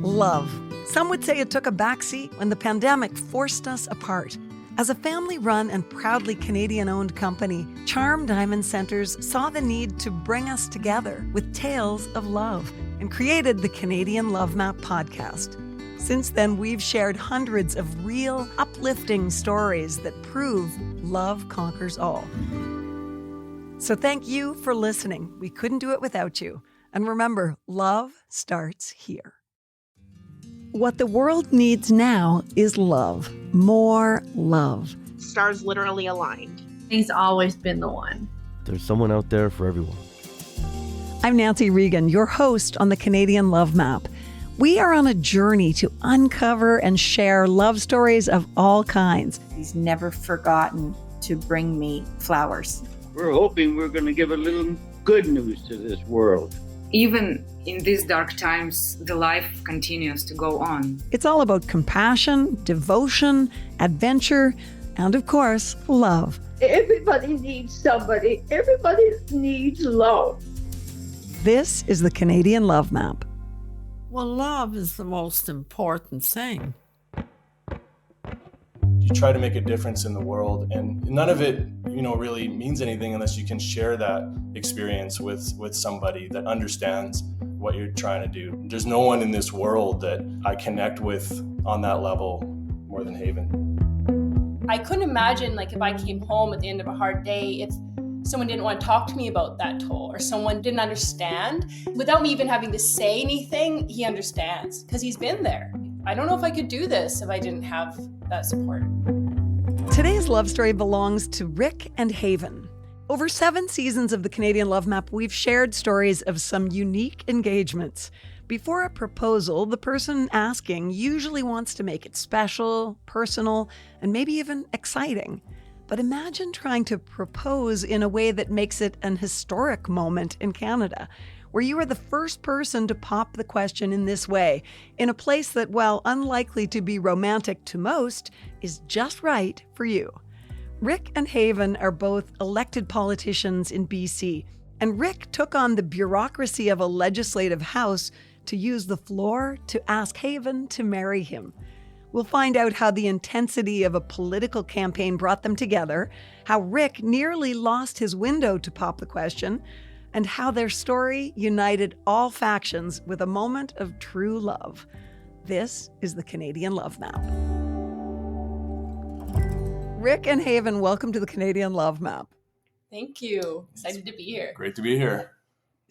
Love. Some would say it took a backseat when the pandemic forced us apart. As a family-run and proudly Canadian-owned company, Charm Diamond Centers saw the need to bring us together with tales of love and created the Canadian Love Map podcast. Since then, we've shared hundreds of real, uplifting stories that prove love conquers all. So thank you for listening. We couldn't do it without you. And remember, love starts here. What the world needs now is love. More love. Stars literally aligned. He's always been the one. There's someone out there for everyone. I'm Nancy Regan, your host on the Canadian Love Map. We are on a journey to uncover and share love stories of all kinds. He's never forgotten to bring me flowers. We're hoping we're going to give a little good news to this world. Even in these dark times, the life continues to go on. It's all about compassion, devotion, adventure, and of course, love. Everybody needs somebody. Everybody needs love. This is the Canadian Love Map. Well, love is the most important thing. You try to make a difference in the world, and none of it, really means anything unless you can share that experience with somebody that understands what you're trying to do. There's no one in this world that I connect with on that level more than Haven. I couldn't imagine, if I came home at the end of a hard day, if someone didn't want to talk to me about that toll, or someone didn't understand. Without me even having to say anything, he understands, because he's been there. I don't know if I could do this if I didn't have that support. Today's love story belongs to Rick and Haven. Over 7 seasons of the Canadian Love Map, we've shared stories of some unique engagements. Before a proposal, the person asking usually wants to make it special, personal, and maybe even exciting. But imagine trying to propose in a way that makes it an historic moment in Canada, where you are the first person to pop the question in this way, in a place that, while unlikely to be romantic to most, is just right for you. Rick and Haven are both elected politicians in BC, and Rick took on the bureaucracy of a legislative house to use the floor to ask Haven to marry him. We'll find out how the intensity of a political campaign brought them together, how Rick nearly lost his window to pop the question, and how their story united all factions with a moment of true love. This is the Canadian Love Map. Rick and Haven, welcome to the Canadian Love Map. Thank you. Excited to be here. Great to be here.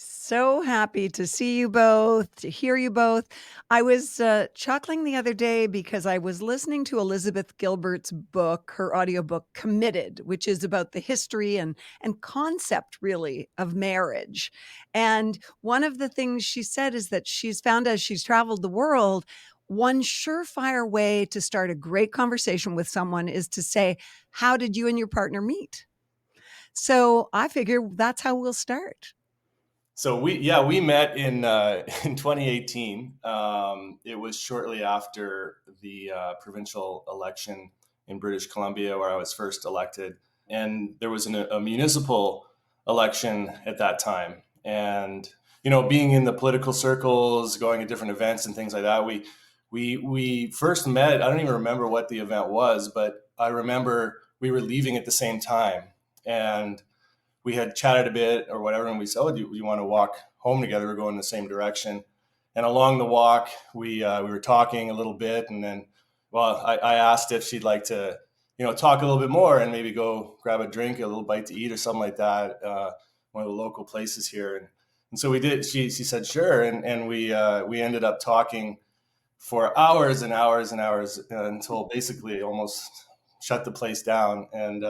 So happy to see you both, to hear you both. I was chuckling the other day because I was listening to Elizabeth Gilbert's book, her audiobook, Committed, which is about the history and concept, really, of marriage. And one of the things she said is that she's found as she's traveled the world, one surefire way to start a great conversation with someone is to say, how did you and your partner meet? So I figure that's how we'll start. So we met in 2018. It was shortly after the provincial election in British Columbia, where I was first elected, and there was a municipal election at that time. And being in the political circles, going to different events and things like that, we first met. I don't even remember what the event was, but I remember we were leaving at the same time, and we had chatted a bit or whatever, and we said, do you want to walk home together? We're going in the same direction. And along the walk, we were talking a little bit, and then, I asked if she'd like to, talk a little bit more and maybe go grab a drink, a little bite to eat or something like that, one of the local places here. And so we did. She said, sure. And we ended up talking for hours and hours and hours until basically almost shut the place down. And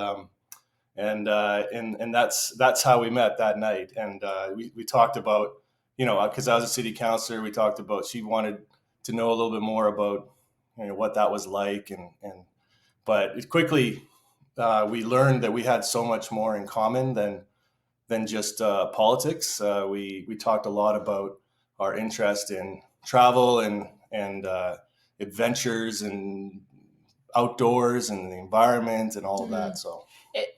that's how we met that night. And we talked about, because I was a city councillor, we talked about, she wanted to know a little bit more about, what that was like. But it quickly, we learned that we had so much more in common than just politics. We talked a lot about our interest in travel and adventures and outdoors and the environment and all of that. So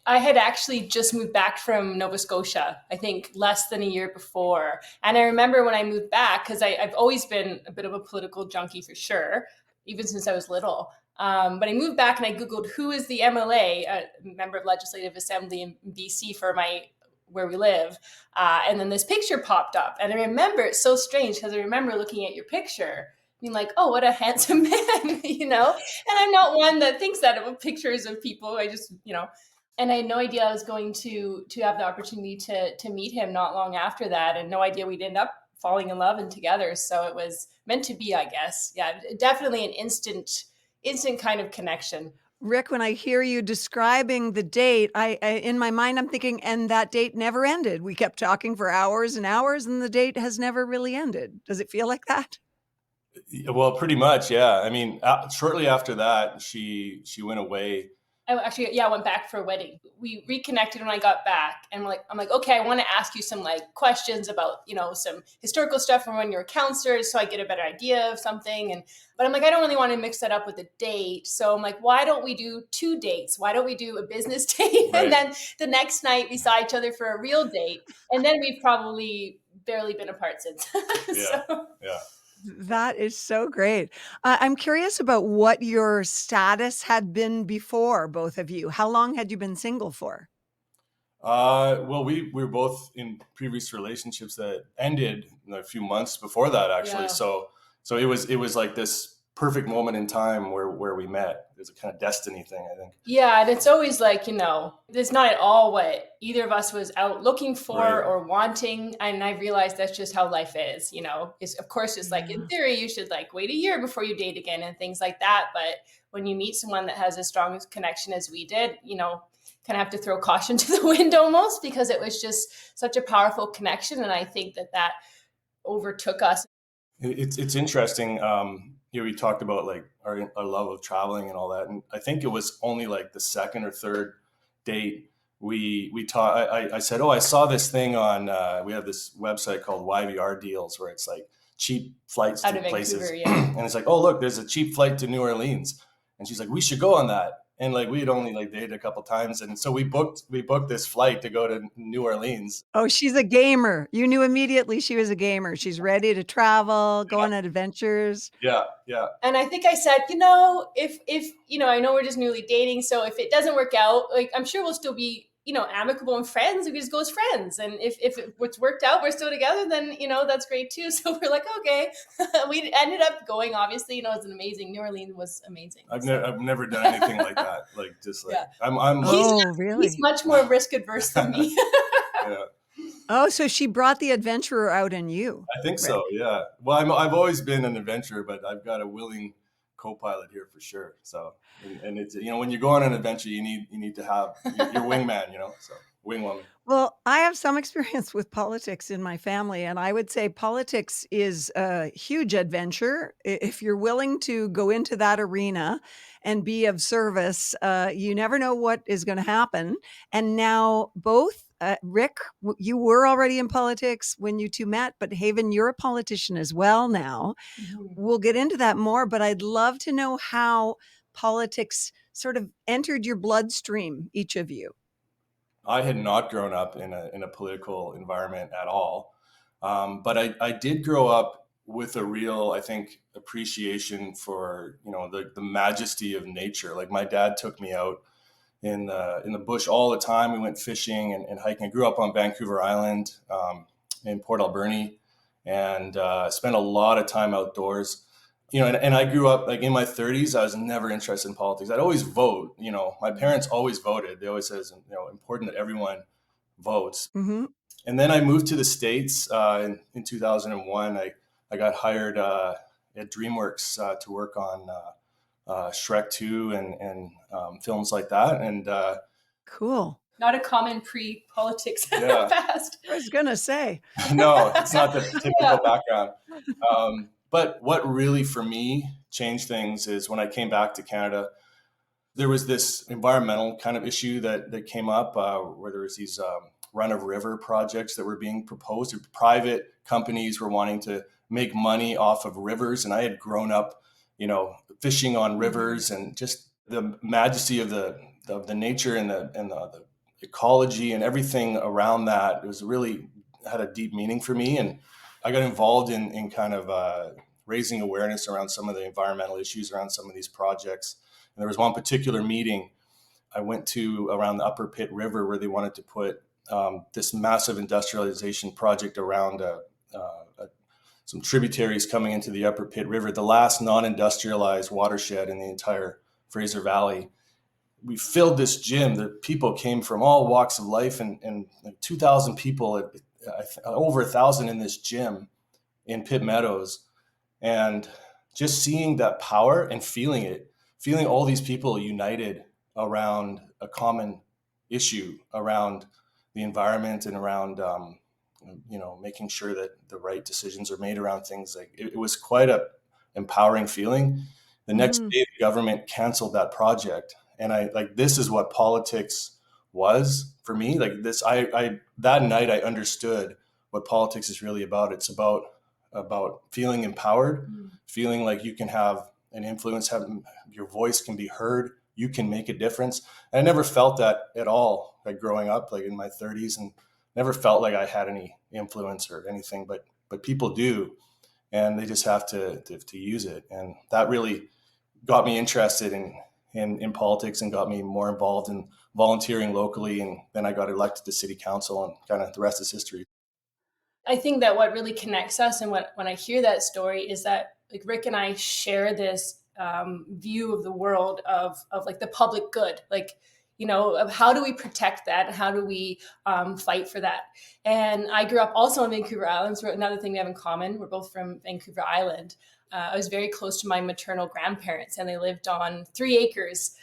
I had actually just moved back from Nova Scotia, I think less than a year before. And I remember when I moved back, because I've always been a bit of a political junkie for sure, even since I was little. But I moved back and I Googled who is the MLA, member of Legislative Assembly in BC for where we live. And then this picture popped up. And I remember, it's so strange because I remember looking at your picture being like, oh, what a handsome man, you know? And I'm not one that thinks that of pictures of people. I just, and I had no idea I was going to have the opportunity to meet him not long after that, and no idea we'd end up falling in love and together. So it was meant to be, I guess. Yeah, definitely an instant kind of connection. Rick, when I hear you describing the date, I in my mind, I'm thinking, and that date never ended. We kept talking for hours and hours, and the date has never really ended. Does it feel like that? Well, pretty much, yeah. I mean, shortly after that, she went away. I went back for a wedding. We reconnected when I got back, and I'm like, okay, I want to ask you some questions about, some historical stuff from when you were counselors, so I get a better idea of something. But I'm like, I don't really want to mix that up with a date. So I'm like, why don't we do 2 dates? Why don't we do a business date Right. and then the next night we saw each other for a real date? And then we've probably barely been apart since. Yeah. Yeah. That is so great. I'm curious about what your status had been before, both of you. How long had you been single for? Well, we were both in previous relationships that ended a few months before that, actually. Yeah. So it was like this perfect moment in time where we met. There's a kind of destiny thing, I think. Yeah, and it's always it's not at all what either of us was out looking for Right. or wanting. And I realized that's just how life is, It's of course just in theory, you should wait a year before you date again and things like that. But when you meet someone that has as strong a connection as we did, kind of have to throw caution to the wind almost, because it was just such a powerful connection. And I think that overtook us. It's interesting. We talked about our love of traveling and all that, and I think it was only the second or third date we taught. I said, I saw this thing on. We have this website called YVR Deals, where it's cheap flights Out to of places, Vancouver, yeah. and it's look, there's a cheap flight to New Orleans, and she's like, we should go on that. And we had only dated a couple times, and so we booked this flight to go to New Orleans. Oh, she's a gamer. You knew immediately she was a gamer. She's ready to travel, go on adventures. Yeah. And I think I said, if I know we're just newly dating, so if it doesn't work out, I'm sure we'll still be, amicable and friends. We just go as friends. And if it's worked out, we're still together, then, that's great too. So we're like, okay. We ended up going, obviously, it was an amazing, New Orleans was amazing. I've never done anything like that. Yeah. I'm really? He's much more risk adverse than me. Yeah. Oh, so she brought the adventurer out in you. I think so. Yeah. Well, I've always been an adventurer, but I've got a willing co-pilot here for sure. So, and it's, when you go on an adventure, you need to have your wingman, so wingwoman. Well, I have some experience with politics in my family, and I would say politics is a huge adventure. If you're willing to go into that arena and be of service, you never know what is going to happen. And now both Rick, you were already in politics when you two met, but Haven, you're a politician as well now. Mm-hmm. We'll get into that more, but I'd love to know how politics sort of entered your bloodstream, each of you. I had not grown up in a political environment at all, but I did grow up with a real, I think, appreciation for the majesty of nature. My dad took me out in the bush all the time. We went fishing and hiking. I grew up on Vancouver Island in Port Alberni, and spent a lot of time outdoors. And I grew up in my 30s. I was never interested in politics. I'd always vote. My parents always voted. They always said it's important that everyone votes. Mm-hmm. And then I moved to the States in 2001. I got hired at DreamWorks to work on Shrek 2 and films like that. And cool. Not a common pre-politics Yeah. past. I was going to say. No, it's not the typical background. But what really, for me, changed things is when I came back to Canada, there was this environmental kind of issue that came up where there was these run-of-river projects that were being proposed. Private companies were wanting to make money off of rivers. And I had grown up, fishing on rivers, and just the majesty of the nature and the ecology and everything around that. It was really had a deep meaning for me, and I got involved in kind of raising awareness around some of the environmental issues around some of these projects. And there was one particular meeting I went to around the Upper Pitt River where they wanted to put this massive industrialization project around some tributaries coming into the Upper Pitt River, the last non-industrialized watershed in the entire Fraser Valley. We filled this gym. The people came from all walks of life, and like 2,000 people, over 1,000 in this gym in Pitt Meadows. And just seeing that power and feeling all these people united around a common issue, around the environment and around, making sure that the right decisions are made around things. Like it was quite a empowering feeling. The next day, the government canceled that project. And this is what politics was for me. Like this, that night I understood what politics is really about. It's about feeling empowered, feeling like you can have an influence, your voice can be heard, you can make a difference. And I never felt that at all, like growing up, like in my 30s, and never felt like I had any influence or anything, but people do, and they just have to use it. And that really got me interested in politics and got me more involved in volunteering locally. And then I got elected to city council, and kind of the rest is history. I think that what really connects us, and when I hear that story, is that like Rick and I share this view of the world of like the public good, like, of how do we protect that? How do we fight for that? And I grew up also on Vancouver Island. So another thing we have in common, we're both from Vancouver Island. I was very close to my maternal grandparents, and they lived on 3 acres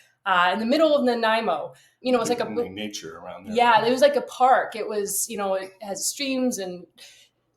in the middle of Nanaimo. It was like a nature around there. Yeah, it was like a park. It was, it has streams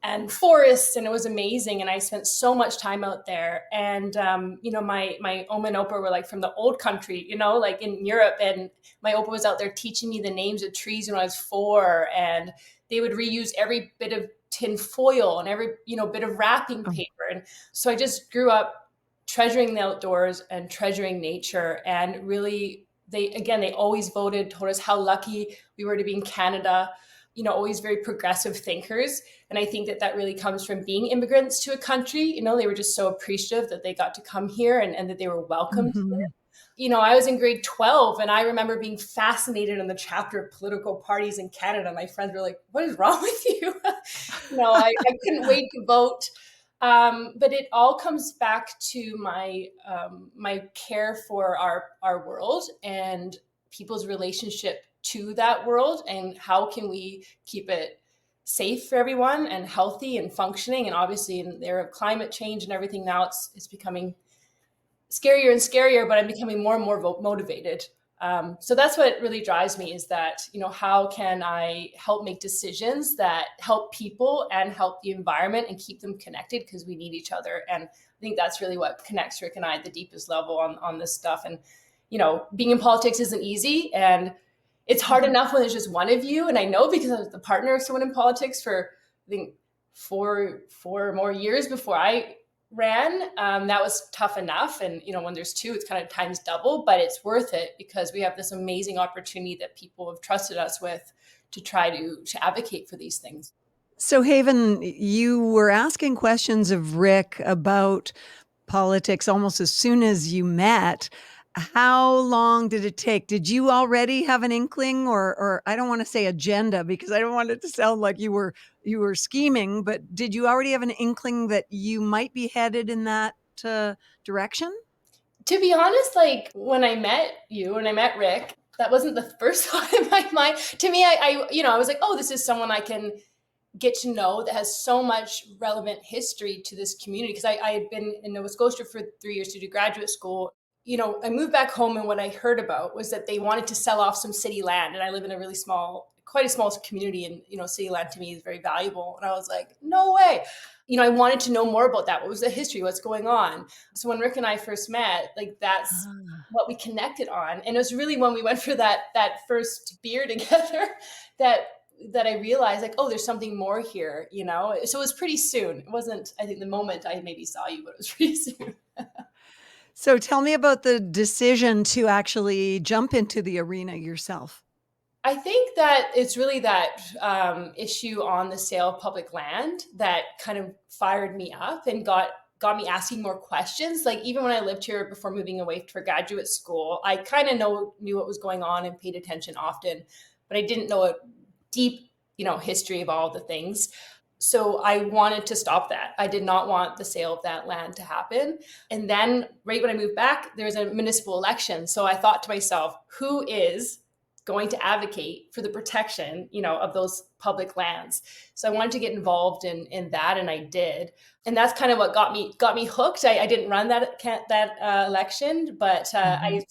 and forests, and it was amazing. And I spent so much time out there. And my Oma and Opa were like from the old country, like in Europe. And my Opa was out there teaching me the names of trees when I was 4, and they would reuse every bit of tin foil and every bit of wrapping paper. And so I just grew up treasuring the outdoors and treasuring nature. And really, they always told us how lucky we were to be in Canada, always very progressive thinkers. And I think that really comes from being immigrants to a country. They were just so appreciative that they got to come here and that they were welcomed here. I was in grade 12, and I remember being fascinated in the chapter of political parties in Canada. My friends were like, "What is wrong with you?" I couldn't wait to vote. But it all comes back to my care for our world and people's relationship to that world, and how can we keep it safe for everyone and healthy and functioning. And obviously in the era of climate change and everything now, it's becoming scarier and scarier, but I'm becoming more and more motivated. So that's what really drives me, is that, how can I help make decisions that help people and help the environment and keep them connected, because we need each other. And I think that's really what connects Rick and I at the deepest level on this stuff. And, being in politics isn't easy, and it's hard enough when there's just one of you. And I know, because I was the partner of someone in politics for, I think, four more years before I ran, that was tough enough. And, when there's 2, it's kind of times double, but it's worth it, because we have this amazing opportunity that people have trusted us with to try to advocate for these things. So Haven, you were asking questions of Rick about politics almost as soon as you met. How long did it take? Did you already have an inkling, or I don't want to say agenda, because I don't want it to sound like you were scheming, but did you already have an inkling that you might be headed in that direction? To be honest, like when I met you and I met Rick, that wasn't the first thought in my mind. To me, I was like, oh, this is someone I can get to know that has so much relevant history to this community. Because I had been in Nova Scotia for 3 years to do graduate school. I moved back home, and what I heard about was that they wanted to sell off some city land. And I live in a really quite a small community, and, city land to me is very valuable. And I was like, no way. I wanted to know more about that. What was the history? What's going on? So when Rick and I first met, like that's what we connected on. And it was really when we went for that first beer together that I realized, like, oh, there's something more here, So it was pretty soon. It wasn't, I think, the moment I maybe saw you, but it was pretty soon. So tell me about the decision to actually jump into the arena yourself. I think that it's really that issue on the sale of public land that kind of fired me up and got me asking more questions. Like even when I lived here before moving away for graduate school, I kind of knew what was going on and paid attention often, but I didn't know a deep, history of all the things. So I wanted to stop that. I did not want the sale of that land to happen. And then right when I moved back, there was a municipal election. So I thought to myself, who is going to advocate for the protection, of those public lands? So I wanted to get involved in that, and I did. And that's kind of what got me hooked. I didn't run that election, but I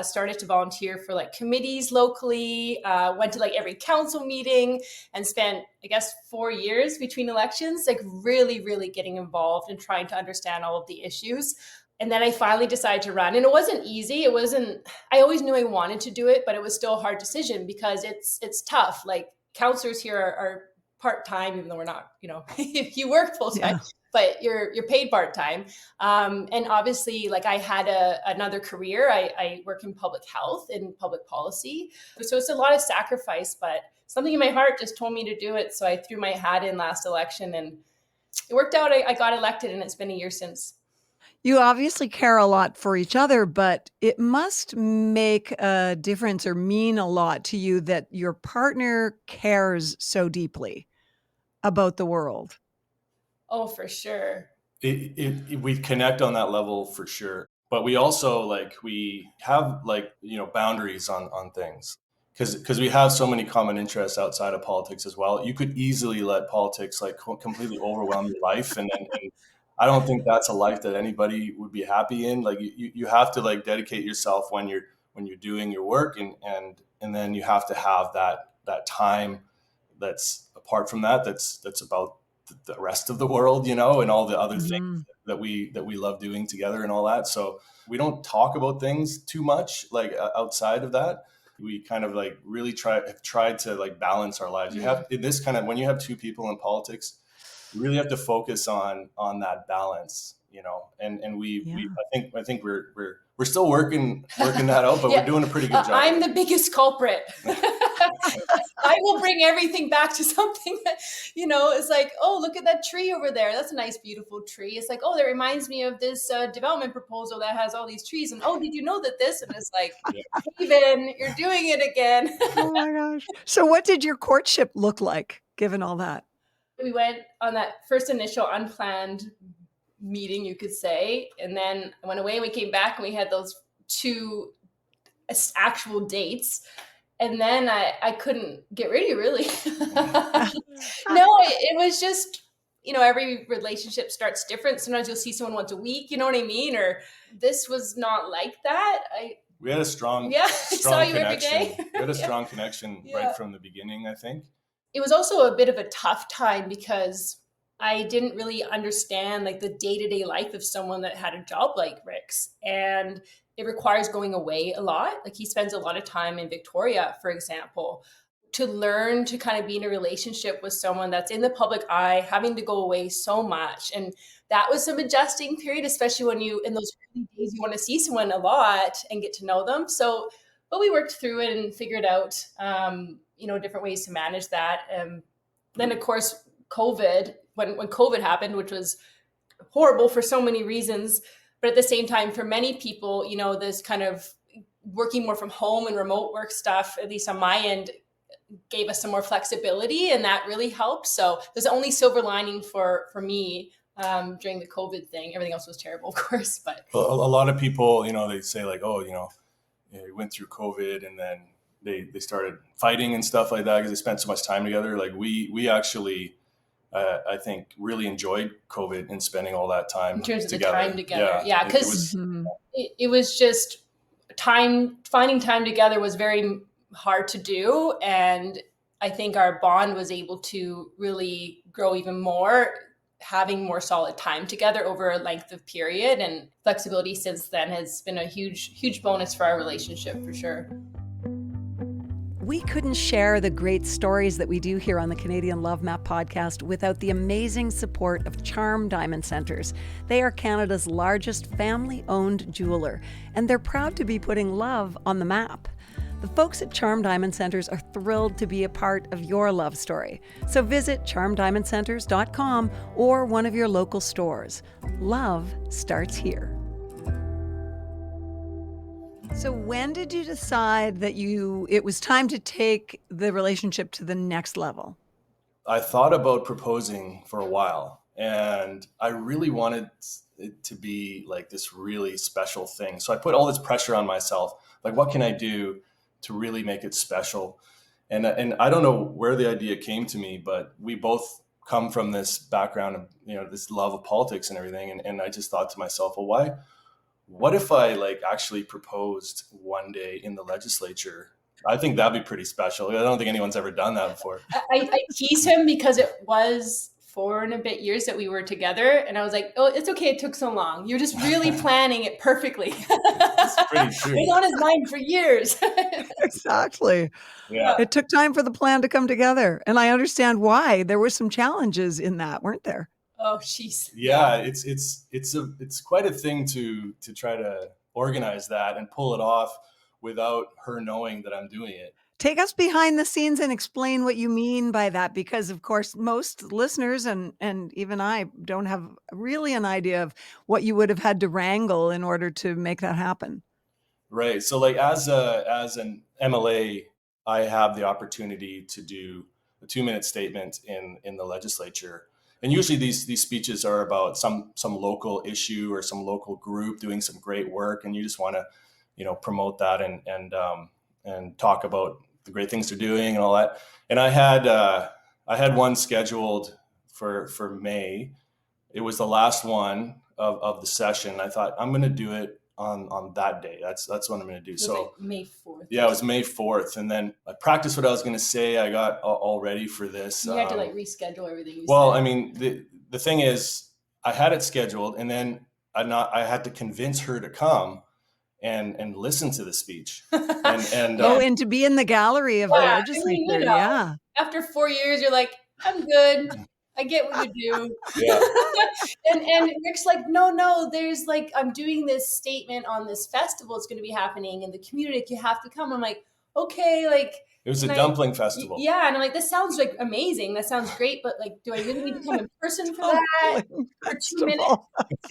started to volunteer for like committees locally, went to like every council meeting, and spent, I guess, 4 years between elections, like really, really getting involved and trying to understand all of the issues. And then I finally decided to run, and it wasn't easy. I always knew I wanted to do it, but it was still a hard decision because it's tough. Like counselors here are part-time, even though we're not, you work full-time, but you're paid part-time. And obviously like I had another career. I work in public health and public policy. So it's a lot of sacrifice, but something in my heart just told me to do it. So I threw my hat in last election and it worked out. I got elected, and it's been a year since. You obviously care a lot for each other, but it must make a difference or mean a lot to you that your partner cares so deeply about the world. Oh, for sure. We connect on that level for sure. But we also we have boundaries on things because we have so many common interests outside of politics as well. You could easily let politics completely overwhelm your life, and I don't think that's a life that anybody would be happy in. Like you have to dedicate yourself when you're doing your work, and then you have to have that time that's apart from that, that's about the rest of the world, and all the other things that we love doing together and all that. So we don't talk about things too much outside of that. We kind of really have tried to balance our lives. You have in this kind of, when you have two people in politics, you really have to focus on that balance, and I think we're still working that out, but we're doing a pretty good job. I'm the biggest culprit. I will bring everything back to something that, it's like, oh, look at that tree over there. That's a nice, beautiful tree. It's like, oh, that reminds me of this development proposal that has all these trees. And, oh, did you know that this? And it's like, Steven, you're doing it again. Oh my gosh. So what did your courtship look like, given all that? We went on that first initial unplanned meeting, you could say. And then I went away and we came back and we had those 2 actual dates. And then I couldn't get ready, really. No, it was just, every relationship starts different. Sometimes you'll see someone once a week, you know what I mean? Or this was not like that. We had a strong saw you connection. Every day. We had a strong connection right from the beginning, I think. It was also a bit of a tough time because I didn't really understand the day-to-day life of someone that had a job like Rick's. And it requires going away a lot. He spends a lot of time in Victoria, for example. To learn to kind of be in a relationship with someone that's in the public eye, having to go away so much. And that was some adjusting period, especially when in those early days, you want to see someone a lot and get to know them. So, but we worked through it and figured out, different ways to manage that. Then of course, COVID, when COVID happened, which was horrible for so many reasons, but at the same time, for many people, this kind of working more from home and remote work stuff, at least on my end, gave us some more flexibility, and that really helped. So there's only silver lining for me during the COVID thing. Everything else was terrible, of course. But a lot of people, they say you went through COVID and then they started fighting and stuff like that because they spent so much time together. We actually, I think, really enjoyed COVID and spending all that time in terms together. Of the time together. Yeah, because it was just finding time together was very hard to do. And I think our bond was able to really grow even more, having more solid time together over a length of period. And flexibility since then has been a huge bonus for our relationship, for sure. We couldn't share the great stories that we do here on the Canadian Love Map podcast without the amazing support of Charm Diamond Centres. They are Canada's largest family-owned jeweler, and they're proud to be putting love on the map. The folks at Charm Diamond Centres are thrilled to be a part of your love story. So visit charmdiamondcenters.com or one of your local stores. Love starts here. So when did you decide that it was time to take the relationship to the next level? I thought about proposing for a while, and I really wanted it to be like this really special thing. So I put all this pressure on myself. Like, what can I do to really make it special? And I don't know where the idea came to me, but we both come from this background of, this love of politics and everything. And I just thought to myself, well, what if I actually proposed one day in the legislature? I think that'd be pretty special. I don't think anyone's ever done that before. I tease him because it was 4 and a bit years that we were together. And I was like, oh, it's okay. It took so long. You're just really planning it perfectly. That's pretty true. It was on his mind for years. Exactly. Yeah. It took time for the plan to come together. And I understand why. There were some challenges in that, weren't there? Oh, jeez. Yeah, it's quite a thing to try to organize that and pull it off without her knowing that I'm doing it. Take us behind the scenes and explain what you mean by that, because of course most listeners and even I don't have really an idea of what you would have had to wrangle in order to make that happen. Right. So as an MLA, I have the opportunity to do a 2-minute statement in the legislature. And usually these speeches are about some local issue or some local group doing some great work, and you just want to, promote that and talk about the great things they're doing and all that. And I had one scheduled for May. It was the last one of the session. I thought I'm going to do it on that day. That's what I'm going to do. So May 4th. Yeah, it was May 4th. And then I practiced what I was going to say. I got all ready for this. You had to reschedule everything you said. I mean, the thing is, I had it scheduled, and then I had to convince her to come and listen to the speech. And to be in the gallery of the legislature. Yeah. After 4 years, you're like, I'm good. I get what you do. Yeah. and Rick's like, no, there's I'm doing this statement on this festival. It's going to be happening in the community. You have to come. I'm like, okay, it was a dumpling festival. Yeah. And I'm like, this sounds amazing. That sounds great. But do I really need to come in person for that? For 2 minutes?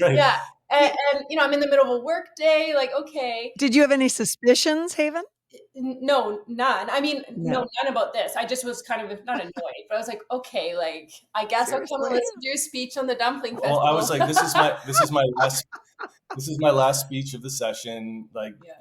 Right. Yeah. And I'm in the middle of a work day. Okay. Did you have any suspicions, Haven? No, none. I mean, no, none about this. I just was kind of not annoyed, but I was like, okay, I guess Seriously? I'll come and listen to your speech on the dumpling festival. Well, I was like, this is my last speech of the session.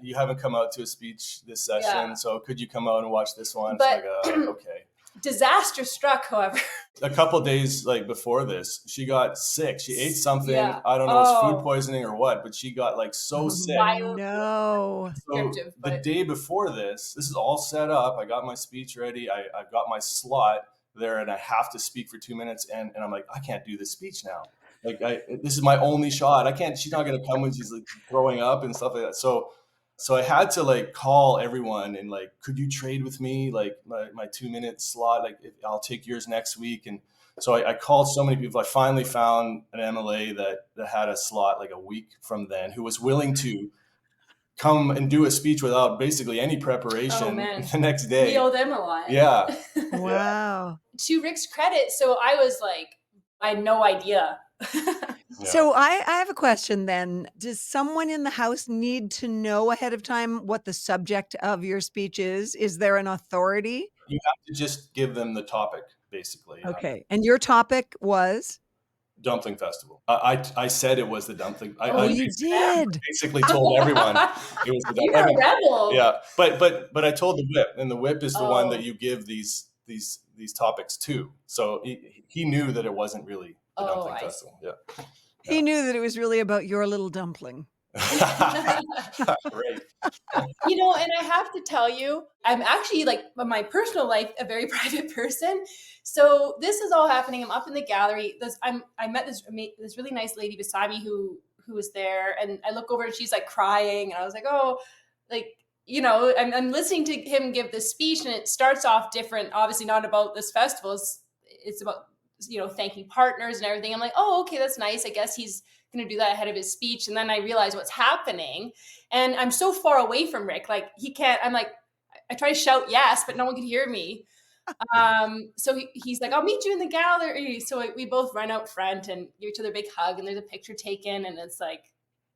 You haven't come out to a speech this session, so could you come out and watch this one? But, it's okay. Disaster struck, however. A couple days before this, she got sick. She ate something. Yeah. I don't know, it was food poisoning or what, but she got so sick. No. So the day before this is all set up. I got my speech ready. I've got my slot there, and I have to speak for 2 minutes. And I'm like, I can't do this speech now. This is my only shot. I can't. She's not going to come when she's throwing up and stuff like that. So I had to call everyone and could you trade with me my 2-minute slot? I'll take yours next week. And so I called so many people. I finally found an MLA that had a slot a week from then, who was willing to come and do a speech without basically any preparation the next day. We owe them a lot. Yeah. Wow. To Rick's credit, so I was I had no idea. Yeah. So I have a question then. Does someone in the house need to know ahead of time what the subject of your speech is? Is there an authority? You have to just give them the topic, basically. Okay. And your topic was? Dumpling festival. I said it was the dumpling. You did. Basically told everyone it was the dumpling. You're a rebel. Yeah. But I told the whip, and the whip is the one that you give these topics to. So he knew that it wasn't really the dumpling festival. Yeah. He knew that it was really about your little dumpling. Right. And I have to tell you, I'm actually in my personal life, a very private person. So this is all happening. I'm up in the gallery. I met this really nice lady beside me who was there, and I look over and she's crying, and I was like, oh, I'm listening to him give this speech, and it starts off different, obviously not about this festival. It's about, thanking partners and everything. I'm like, oh, okay, that's nice. I guess he's going to do that ahead of his speech. And then I realize what's happening. And I'm so far away from Rick. Like, he can't, I'm like, I try to shout yes, but no one can hear me. So he's like, I'll meet you in the gallery. So we both run out front and give each other a big hug, and there's a picture taken, and it's like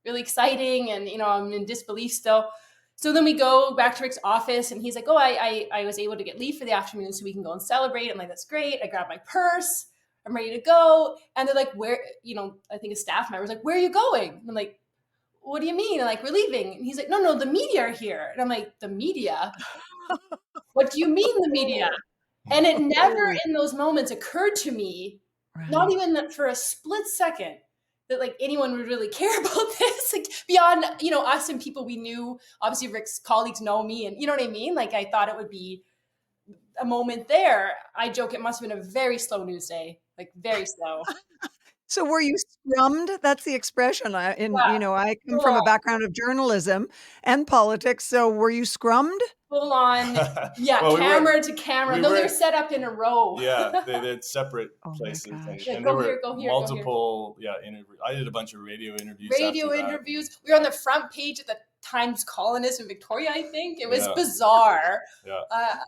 really exciting. And, I'm in disbelief still. So then we go back to Rick's office, and he's like, oh, I was able to get leave for the afternoon so we can go and celebrate. I'm like, that's great. I grab my purse. I'm ready to go. And they're like, where, I think a staff member was like, where are you going? And I'm like, what do you mean? And like, we're leaving. And he's like, no, the media are here. And I'm like, the media? What do you mean the media? And it never in those moments occurred to me, not even that for a split second, that like anyone would really care about this, like beyond, us and people we knew. Obviously Rick's colleagues know me, and you know what I mean? Like, I thought it would be a moment there. I joke it must have been a very slow news day, like very slow. So were you scrummed? That's the expression. I come from a background of journalism and politics. So were you scrummed? Full on, well, camera to camera. No, they're set up in a row. Yeah, they had separate places. And there were multiple, interviews. I did a bunch of radio interviews. We were on the front page of the Times Colonist in Victoria, I think. It was bizarre.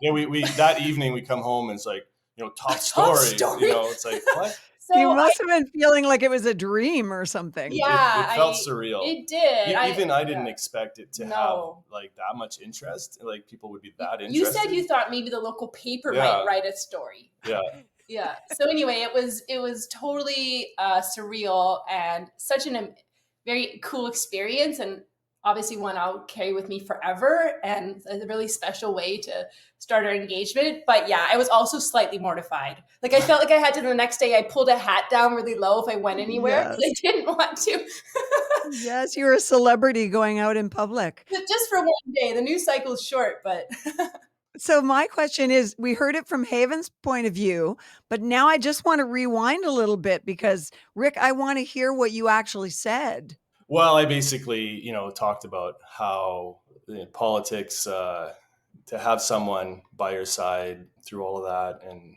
We that evening we come home and it's like, top story. It's like, what? So you must have been feeling like it was a dream or something. Yeah, it felt surreal. It did. I didn't expect it to have like that much interest. Like people would be that interested. You said you thought maybe the local paper might write a story. Yeah. Yeah. So anyway, it was totally surreal and such a very cool experience, and obviously one I'll carry with me forever, and a really special way to start our engagement. But yeah, I was also slightly mortified. Like, I felt like I had to, the next day I pulled a hat down really low if I went anywhere, because I didn't want to. Yes, you're a celebrity going out in public. Just for one day. The news cycle is short, but... So my question is, we heard it from Haven's point of view, but now I just want to rewind a little bit because, Rick, I want to hear what you actually said. Well, I basically, talked about how politics, to have someone by your side through all of that and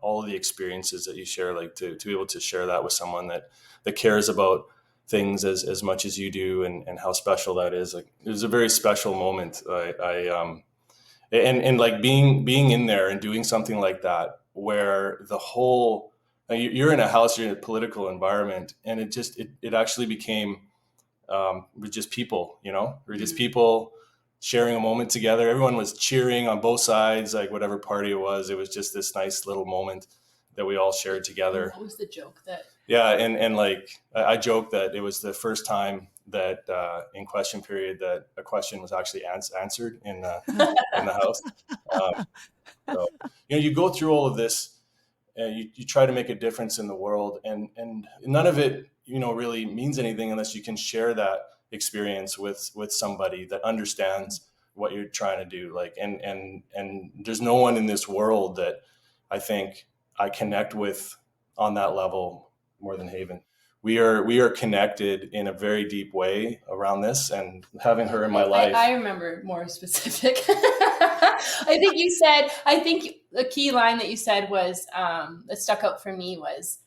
all of the experiences that you share, like to be able to share that with someone that cares about things as much as you do, and how special that is. Like, it was a very special moment. And like being in there and doing something like that, where the whole, you're in a house, you're in a political environment, and it actually became, with just people, we're just people sharing a moment together. Everyone was cheering on both sides, like whatever party it was just this nice little moment that we all shared together. What was the joke that? Yeah. And like, I joked that it was the first time that in question period that a question was actually answered in the house. So, you go through all of this and you try to make a difference in the world, and none of it, really means anything unless you can share that experience with somebody that understands what you're trying to do. Like, and there's no one in this world that I think I connect with on that level more than Haven. We are connected in a very deep way around this, and having her in my life. I remember more specific. I think the key line that you said was, that stuck out for me was,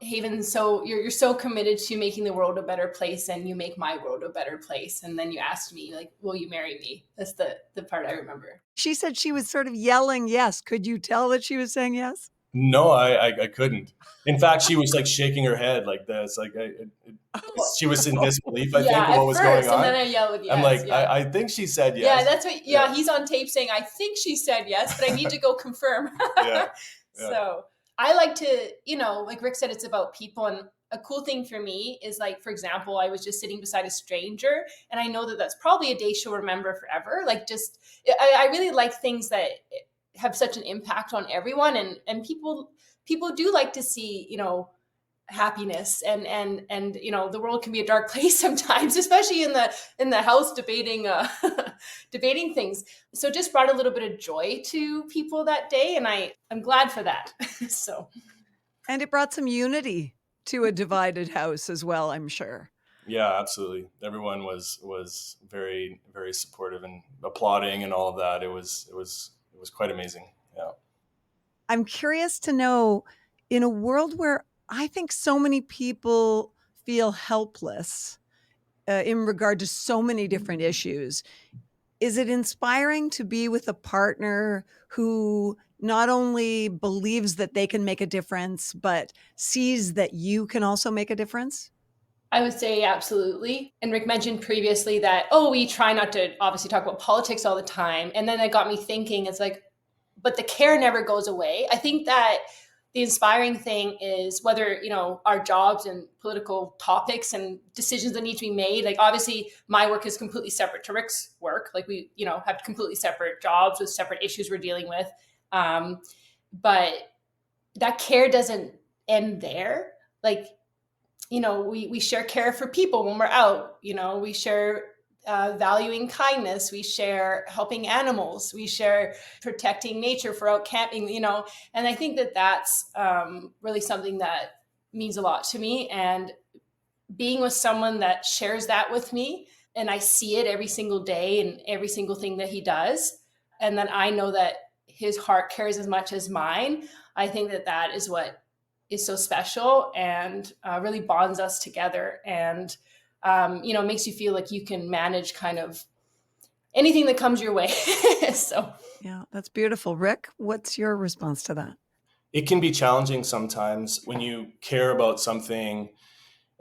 Haven, so you're so committed to making the world a better place, and you make my world a better place. And then you asked me, like, will you marry me? That's the part I remember. She said she was sort of yelling yes. Could you tell that she was saying yes? No, I couldn't. In fact, she was like shaking her head like this. Like she was in disbelief, I think, of what was going on. And then I yelled yes. I'm like, I think she said yes. Yeah, that's what. Yeah, he's on tape saying, I think she said yes, but I need to go confirm. Yeah. So I like to, like Rick said, it's about people. And a cool thing for me is, like, for example, I was just sitting beside a stranger, and I know that that's probably a day she'll remember forever. Like, I really like things that have such an impact on everyone, and people do like to see, happiness, and the world can be a dark place sometimes, especially in the house debating debating things. So just brought a little bit of joy to people that day, and I'm glad for that. So, and it brought some unity to a divided house as well, I'm sure. Yeah, absolutely. Everyone was very, very supportive and applauding and all of that. It was quite amazing. Yeah. I'm curious to know, in a world where I think so many people feel helpless in regard to so many different issues, is it inspiring to be with a partner who not only believes that they can make a difference, but sees that you can also make a difference? I would say absolutely. And Rick mentioned previously that, oh, we try not to obviously talk about politics all the time. And then that got me thinking, it's like, but the care never goes away. I think that the inspiring thing is whether, our jobs and political topics and decisions that need to be made. Like, obviously my work is completely separate to Rick's work. Like, we, have completely separate jobs with separate issues we're dealing with. But that care doesn't end there. Like, we share care for people when we're out. We share valuing kindness. We share helping animals. We share protecting nature for out camping, and I think that that's really something that means a lot to me. And being with someone that shares that with me, and I see it every single day and every single thing that he does, and then I know that his heart cares as much as mine. I think that that is what is so special and really bonds us together, and makes you feel like you can manage kind of anything that comes your way. So Yeah, that's beautiful. Rick, what's your response to that? It can be challenging sometimes when you care about something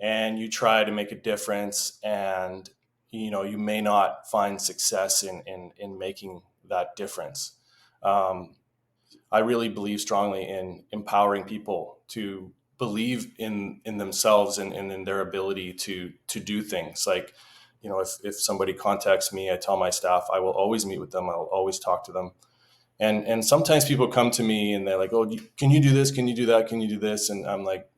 and you try to make a difference, and you may not find success in making that difference. I really believe strongly in empowering people to believe in themselves and in their ability to do things. Like, if somebody contacts me, I tell my staff I will always meet with them. I'll always talk to them. And sometimes people come to me and they're like, "Oh, can you do this? Can you do that? Can you do this?" And I'm like,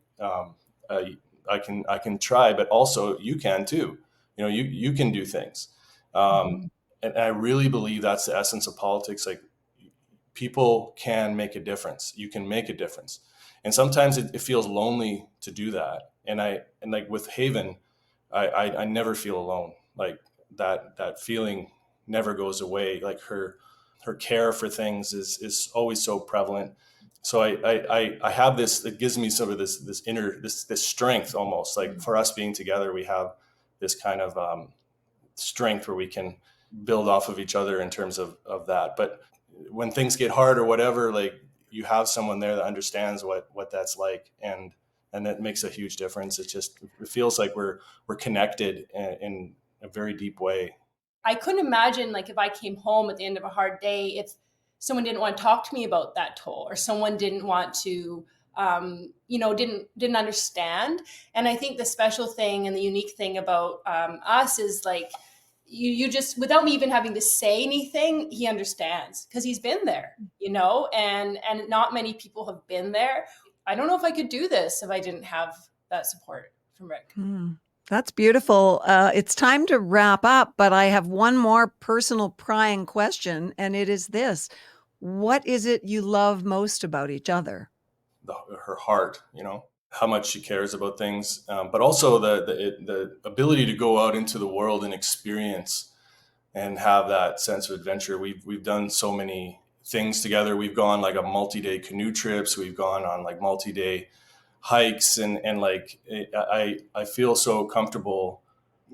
I can try, but also you can too. You can do things. And I really believe that's the essence of politics. Like, people can make a difference. You can make a difference. And sometimes it feels lonely to do that. And like with Haven, I never feel alone. Like that feeling never goes away. Like her care for things is always so prevalent. So I have this, it gives me sort of this inner, this strength almost. Like, for us being together, we have this kind of strength where we can build off of each other in terms of that. But when things get hard or whatever, like, you have someone there that understands what that's like, and that makes a huge difference. It feels like we're connected in a very deep way. I couldn't imagine, like, if I came home at the end of a hard day, if someone didn't want to talk to me about that toll, or someone didn't want to didn't understand. And I think the special thing and the unique thing about us is, like, you just, without me even having to say anything, he understands because he's been there, and not many people have been there. I don't know if I could do this if I didn't have that support from Rick. That's beautiful. It's time to wrap up, but I have one more personal prying question, and it is this: what is it you love most about each other? Her heart, how much she cares about things, but also the ability to go out into the world and experience and have that sense of adventure. We've done so many things together. We've gone like a multi-day canoe trips. We've gone on like multi-day hikes, and like, I feel so comfortable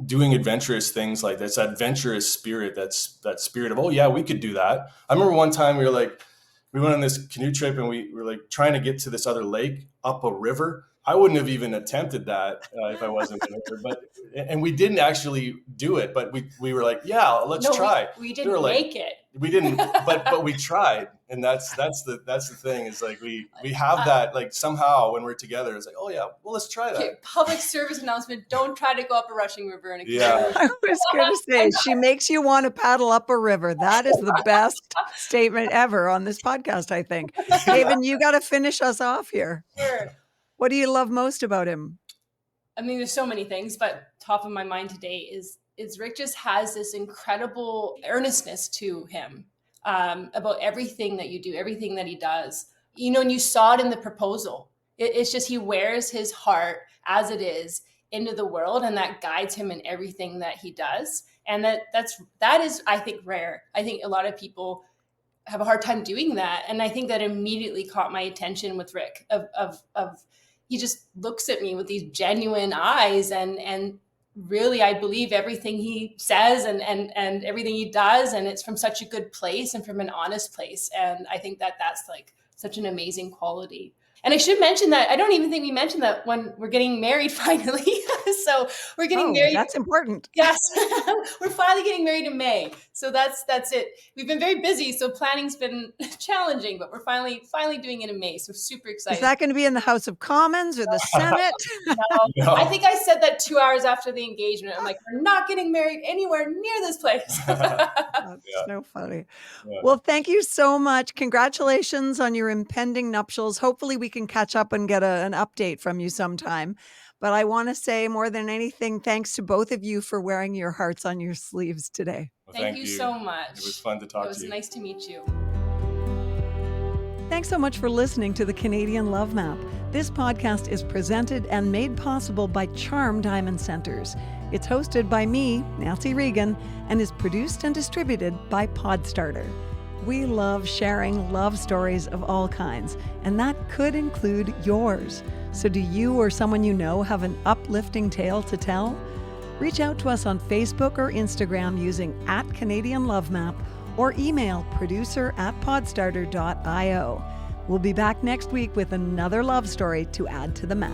doing adventurous things like this. Adventurous spirit, that spirit of, oh yeah, we could do that. I remember one time we went on this canoe trip and we were like trying to get to this other lake up a river. I wouldn't have even attempted that if I wasn't in it. And we didn't actually do it, but we were like, yeah, let's try. We didn't make it. We didn't, but we tried. And that's the thing, is like, we have that, like, somehow when we're together, it's like, oh yeah, well, let's try that. Okay, public service announcement: don't try to go up a rushing river in a canoe. Yeah. I was going to say, she makes you want to paddle up a river. That is the best statement ever on this podcast, I think. Haven, you got to finish us off here. Sure. What do you love most about him? I mean, there's so many things, but top of my mind today is Rick just has this incredible earnestness to him about everything that you do, everything that he does. And you saw it in the proposal. It's just, he wears his heart as it is into the world, and that guides him in everything that he does. And that is, I think, rare. I think a lot of people have a hard time doing that. And I think that immediately caught my attention with Rick of he just looks at me with these genuine eyes, and really, I believe everything he says and everything he does, and it's from such a good place and from an honest place. And I think that that's like such an amazing quality. And I should mention that I don't even think we mentioned that when we're getting married finally. So we're getting married. That's important. Yes, we're finally getting married in May. So that's it. We've been very busy, so planning's been challenging, but we're finally doing it in May. So super excited. Is that going to be in the House of Commons or the Senate? No. I think I said that 2 hours after the engagement. I'm like, we're not getting married anywhere near this place. That's so funny. Yeah. Well, thank you so much. Congratulations on your impending nuptials. Hopefully we can catch up and get an update from you sometime. But I want to say more than anything, thanks to both of you for wearing your hearts on your sleeves today. Well, thank you so much. It was fun to talk to you. It was nice to meet you. Thanks so much for listening to the Canadian Love Map. This podcast is presented and made possible by Charm Diamond Centers. It's hosted by me, Nancy Regan, and is produced and distributed by Podstarter. We love sharing love stories of all kinds, and that could include yours. So do you or someone you know have an uplifting tale to tell? Reach out to us on Facebook or Instagram using @CanadianLoveMap or email producer@podstarter.io. We'll be back next week with another love story to add to the map.